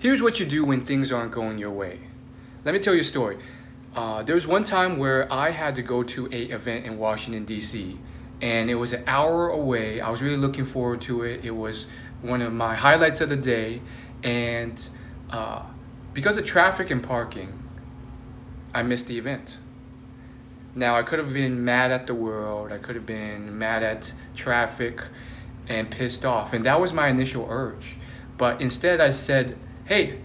Here's what you do when things aren't going your way. Let me tell you a story. There was one time where I had to go to a event in Washington, D.C., and it was an hour away. I was really looking forward to it. It was one of my highlights of the day, and because of traffic and parking, I missed the event. Now, I could have been mad at the world, I could have been mad at traffic and pissed off, and that was my initial urge. But instead, I said, hey,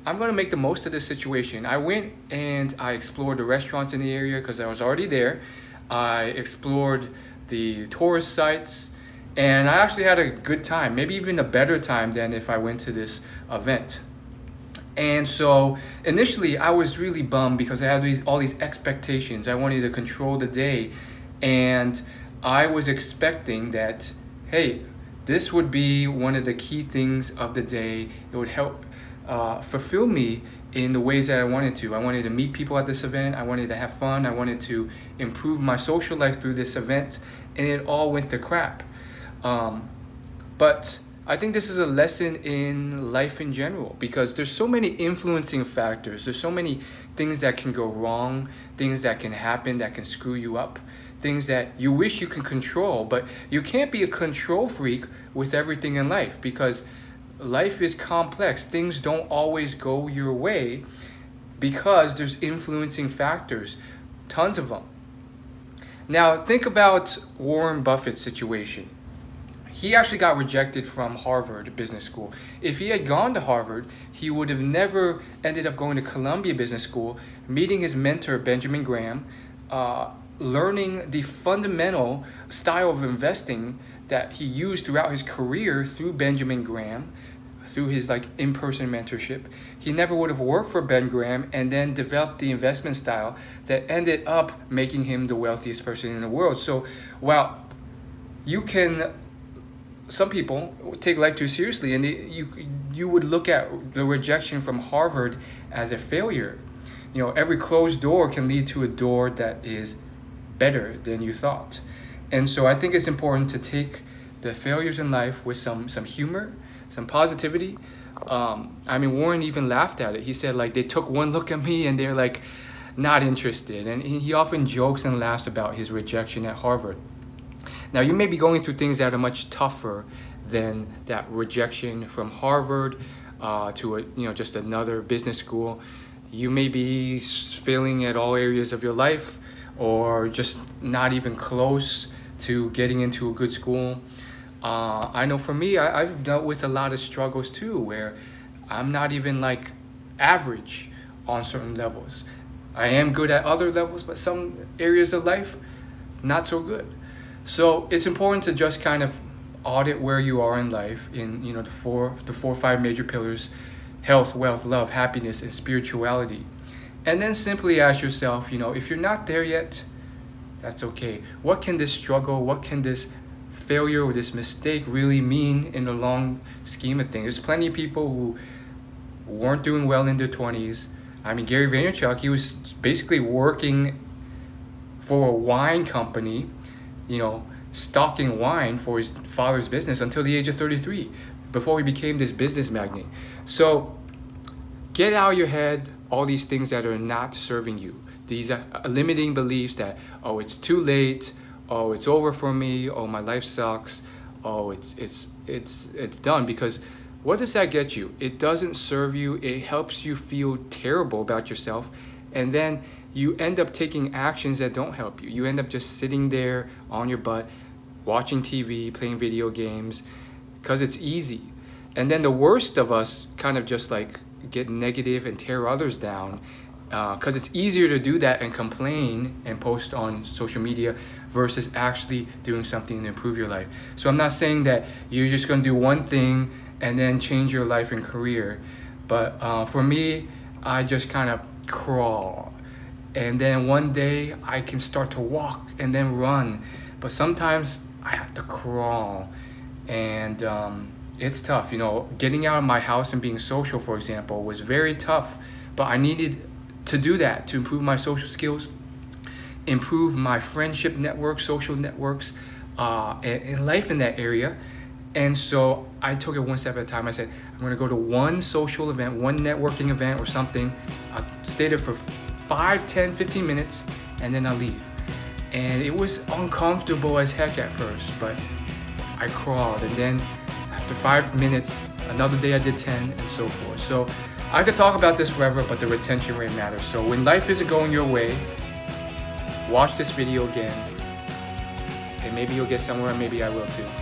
I'm gonna make the most of this situation. I went and I explored the restaurants in the area because I was already there. I explored the tourist sites, and I actually had a good time, maybe even a better time than if I went to this event. And so initially I was really bummed because I had all these expectations. I wanted to control the day, and I was expecting that, hey, this would be one of the key things of the day. It would help fulfill me in the ways that I wanted to. I wanted to meet people at this event. I wanted to have fun. I wanted to improve my social life through this event, and it all went to crap. But I think this is a lesson in life in general because there's so many influencing factors. There's so many things that can go wrong, things that can happen that can screw you up, things that you wish you can control, but you can't be a control freak with everything in life because life is complex. Things don't always go your way because there's influencing factors, tons of them. Now, think about Warren Buffett's situation. He actually got rejected from Harvard Business School. If he had gone to Harvard, he would have never ended up going to Columbia Business School, meeting his mentor, Benjamin Graham, learning the fundamental style of investing that he used throughout his career through Benjamin Graham, through his in-person mentorship. He never would have worked for Ben Graham and then developed the investment style that ended up making him the wealthiest person in the world. So while some people take life too seriously, and you would look at the rejection from Harvard as a failure. Every closed door can lead to a door that is better than you thought. And so I think it's important to take the failures in life with some humor, some positivity. Warren even laughed at it. He said they took one look at me and they're not interested. And he often jokes and laughs about his rejection at Harvard. Now, you may be going through things that are much tougher than that rejection from Harvard to just another business school. You may be failing at all areas of your life or just not even close to getting into a good school. I know for me, I've dealt with a lot of struggles too, where I'm not even average on certain levels. I am good at other levels, but some areas of life, not so good. So it's important to just kind of audit where you are in life in the four or five major pillars: health, wealth, love, happiness, and spirituality. And then simply ask yourself, if you're not there yet, that's okay. What can this struggle, what can this failure or this mistake really mean in the long scheme of things? There's plenty of people who weren't doing well in their 20s. Gary Vaynerchuk, he was basically working for a wine company, stocking wine for his father's business until the age of 33 before he became this business magnate. So get out of your head all these things that are not serving you. These are limiting beliefs that, oh, it's too late, oh, it's over for me, oh, my life sucks, oh, it's done. Because what does that get you? It doesn't serve you. It helps you feel terrible about yourself, and then you end up taking actions that don't help you. You end up just sitting there on your butt, watching TV, playing video games, because it's easy. And then the worst of us kind of just get negative and tear others down, because it's easier to do that and complain and post on social media versus actually doing something to improve your life. So I'm not saying that you're just going to do one thing and then change your life and career. But for me, I just kind of crawl. And then one day I can start to walk and then run. But sometimes I have to crawl. And it's tough. Getting out of my house and being social, for example, was very tough. But I needed to do that to improve my social skills, improve my friendship network, social networks, and life in that area. And so I took it one step at a time. I said, I'm going to go to one social event, one networking event or something. I'll stay there for 5, 10, 15 minutes, and then I'll leave. And it was uncomfortable as heck at first, but I crawled. And then after 5 minutes, another day I did 10, and so forth. So I could talk about this forever, but the retention rate matters. So when life isn't going your way, watch this video again, and maybe you'll get somewhere, and maybe I will too.